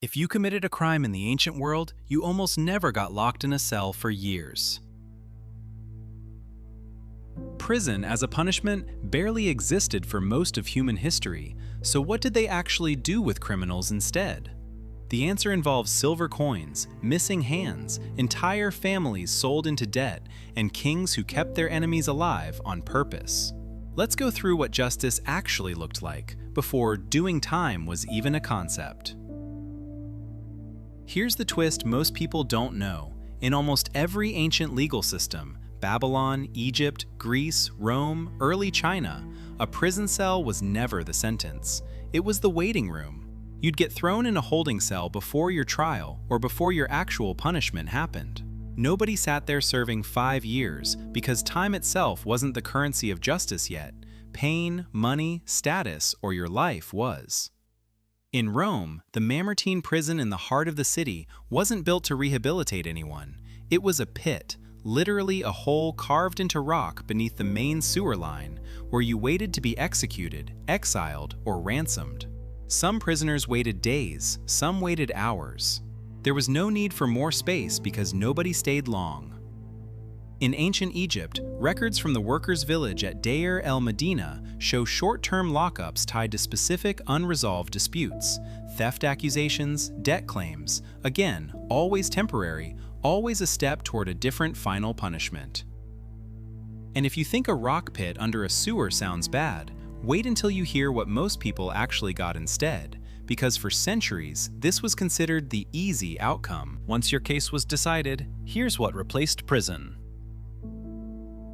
If you committed a crime in the ancient world, you almost never got locked in a cell for years. Prison as a punishment barely existed for most of human history, so what did they actually do with criminals instead? The answer involves silver coins, missing hands, entire families sold into debt, and kings who kept their enemies alive on purpose. Let's go through what justice actually looked like before doing time was even a concept. Here's the twist most people don't know. In almost every ancient legal system, Babylon, Egypt, Greece, Rome, early China, a prison cell was never the sentence. It was the waiting room. You'd get thrown in a holding cell before your trial or before your actual punishment happened. Nobody sat there serving 5 years because time itself wasn't the currency of justice yet. Pain, money, status, or your life was. In Rome, the Mamertine prison in the heart of the city wasn't built to rehabilitate anyone. It was a pit, literally a hole carved into rock beneath the main sewer line, where you waited to be executed, exiled, or ransomed. Some prisoners waited days, some waited hours. There was no need for more space because nobody stayed long. In ancient Egypt, records from the workers' village at Deir el-Medina show short-term lockups tied to specific unresolved disputes, theft accusations, debt claims, again, always temporary, always a step toward a different final punishment. And if you think a rock pit under a sewer sounds bad, wait until you hear what most people actually got instead, because for centuries, this was considered the easy outcome. Once your case was decided, here's what replaced prison.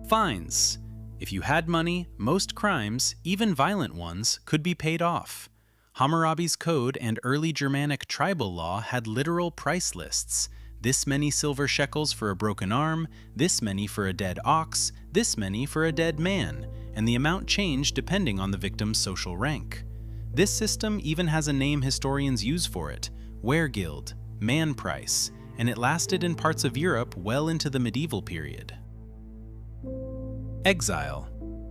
Fines. If you had money, most crimes, even violent ones, could be paid off. Hammurabi's code and early Germanic tribal law had literal price lists. This many silver shekels for a broken arm, this many for a dead ox, this many for a dead man, and the amount changed depending on the victim's social rank. This system even has a name historians use for it, wergild, man price, and it lasted in parts of Europe well into the medieval period. Exile.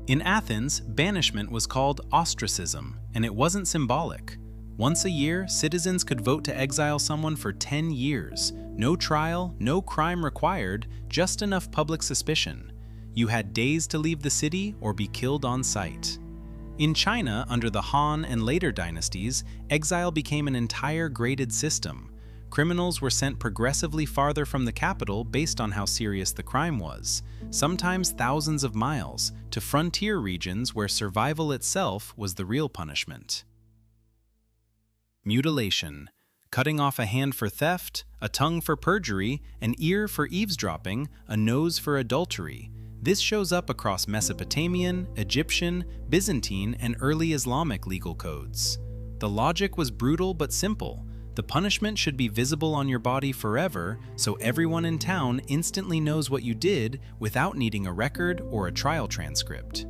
In Athens, banishment was called ostracism, and it wasn't symbolic. Once a year, citizens could vote to exile someone for 10 years. No trial, no crime required, just enough public suspicion. You had days to leave the city or be killed on sight. In China, under the Han and later dynasties, exile became an entire graded system. Criminals were sent progressively farther from the capital based on how serious the crime was, sometimes thousands of miles, to frontier regions where survival itself was the real punishment. Mutilation. Cutting off a hand for theft, a tongue for perjury, an ear for eavesdropping, a nose for adultery. This shows up across Mesopotamian, Egyptian, Byzantine, and early Islamic legal codes. The logic was brutal but simple. The punishment should be visible on your body forever, so everyone in town instantly knows what you did without needing a record or a trial transcript.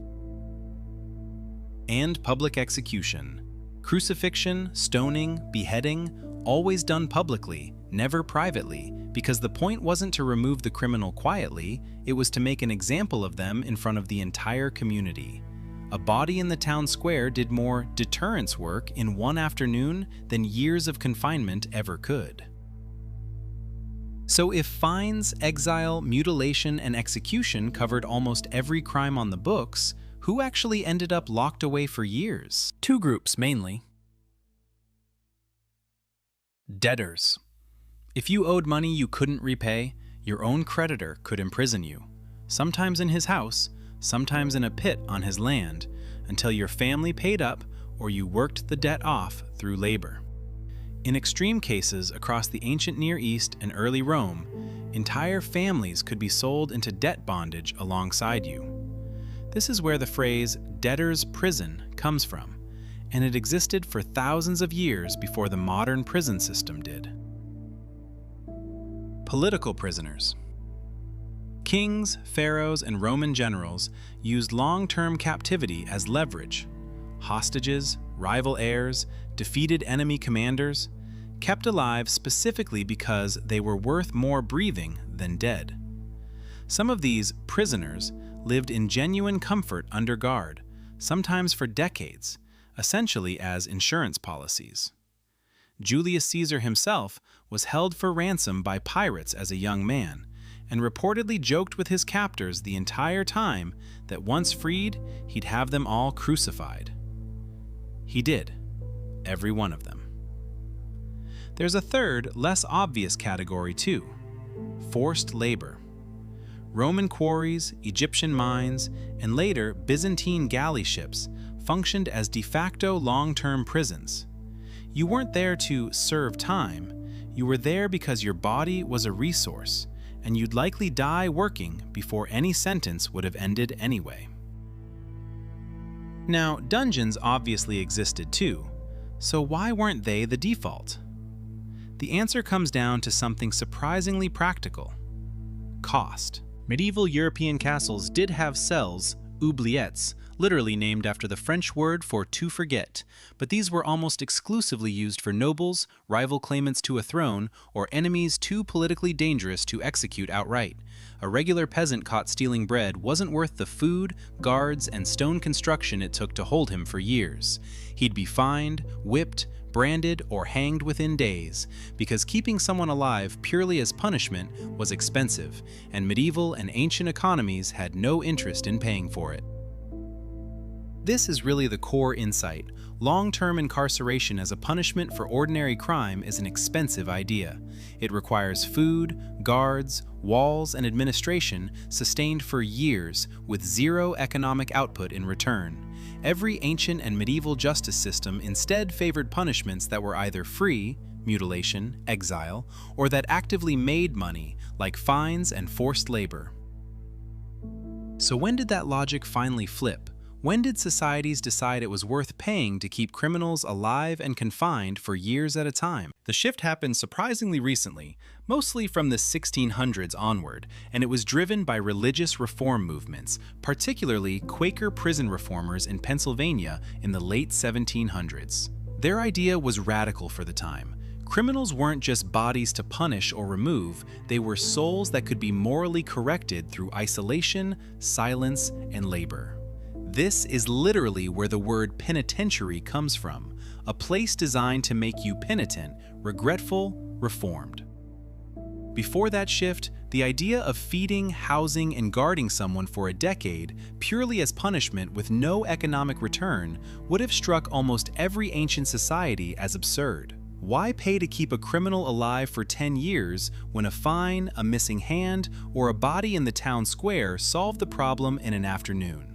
And public execution. Crucifixion, stoning, beheading, always done publicly, never privately, because the point wasn't to remove the criminal quietly, it was to make an example of them in front of the entire community. A body in the town square did more deterrence work in one afternoon than years of confinement ever could. So if fines, exile, mutilation, and execution covered almost every crime on the books, who actually ended up locked away for years? 2 groups mainly. Debtors. If you owed money you couldn't repay, your own creditor could imprison you, sometimes in his house, sometimes in a pit on his land, until your family paid up or you worked the debt off through labor. In extreme cases across the ancient Near East and early Rome, entire families could be sold into debt bondage alongside you. This is where the phrase debtor's prison comes from, and it existed for thousands of years before the modern prison system did. Political prisoners. Kings, pharaohs, and Roman generals used long-term captivity as leverage. Hostages, rival heirs, defeated enemy commanders, kept alive specifically because they were worth more breathing than dead. Some of these prisoners lived in genuine comfort under guard, sometimes for decades, essentially as insurance policies. Julius Caesar himself was held for ransom by pirates as a young man, and reportedly joked with his captors the entire time that once freed, he'd have them all crucified. He did, every one of them. There's a third, less obvious category too: forced labor. Roman quarries, Egyptian mines, and later Byzantine galley ships functioned as de facto long-term prisons. You weren't there to serve time, you were there because your body was a resource, and you'd likely die working before any sentence would have ended anyway. Now, dungeons obviously existed too, so why weren't they the default? The answer comes down to something surprisingly practical: cost. Medieval European castles did have cells, oubliettes, literally named after the French word for to forget, but these were almost exclusively used for nobles, rival claimants to a throne, or enemies too politically dangerous to execute outright. A regular peasant caught stealing bread wasn't worth the food, guards, and stone construction it took to hold him for years. He'd be fined, whipped, branded, or hanged within days, because keeping someone alive purely as punishment was expensive, and medieval and ancient economies had no interest in paying for it. This is really the core insight. Long-term incarceration as a punishment for ordinary crime is an expensive idea. It requires food, guards, walls, and administration sustained for years with zero economic output in return. Every ancient and medieval justice system instead favored punishments that were either free, mutilation, exile, or that actively made money, like fines and forced labor. So when did that logic finally flip? When did societies decide it was worth paying to keep criminals alive and confined for years at a time? The shift happened surprisingly recently, mostly from the 1600s onward, and it was driven by religious reform movements, particularly Quaker prison reformers in Pennsylvania in the late 1700s. Their idea was radical for the time. Criminals weren't just bodies to punish or remove, they were souls that could be morally corrected through isolation, silence, and labor. This is literally where the word penitentiary comes from, a place designed to make you penitent, regretful, reformed. Before that shift, the idea of feeding, housing, and guarding someone for a decade, purely as punishment with no economic return, would have struck almost every ancient society as absurd. Why pay to keep a criminal alive for 10 years when a fine, a missing hand, or a body in the town square solved the problem in an afternoon?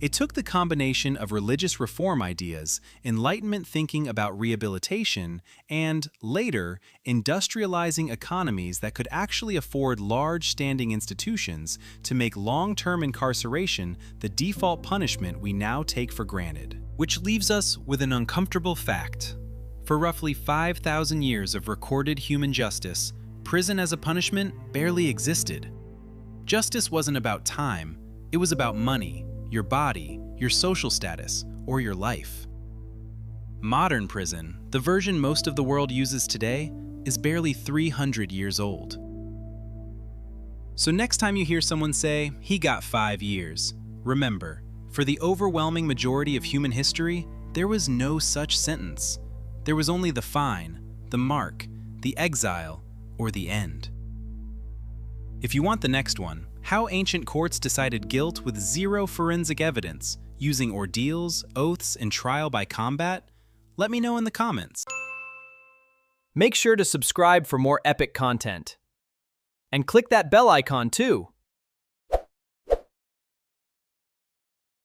It took the combination of religious reform ideas, Enlightenment thinking about rehabilitation, and, later, industrializing economies that could actually afford large standing institutions to make long-term incarceration the default punishment we now take for granted. Which leaves us with an uncomfortable fact. For roughly 5,000 years of recorded human justice, prison as a punishment barely existed. Justice wasn't about time, it was about money, your body, your social status, or your life. Modern prison, the version most of the world uses today, is barely 300 years old. So next time you hear someone say, "He got 5 years," remember, for the overwhelming majority of human history, there was no such sentence. There was only the fine, the mark, the exile, or the end. If you want the next one, how ancient courts decided guilt with zero forensic evidence, using ordeals, oaths, and trial by combat, let me know in the comments. Make sure to subscribe for more epic content. And click that bell icon too.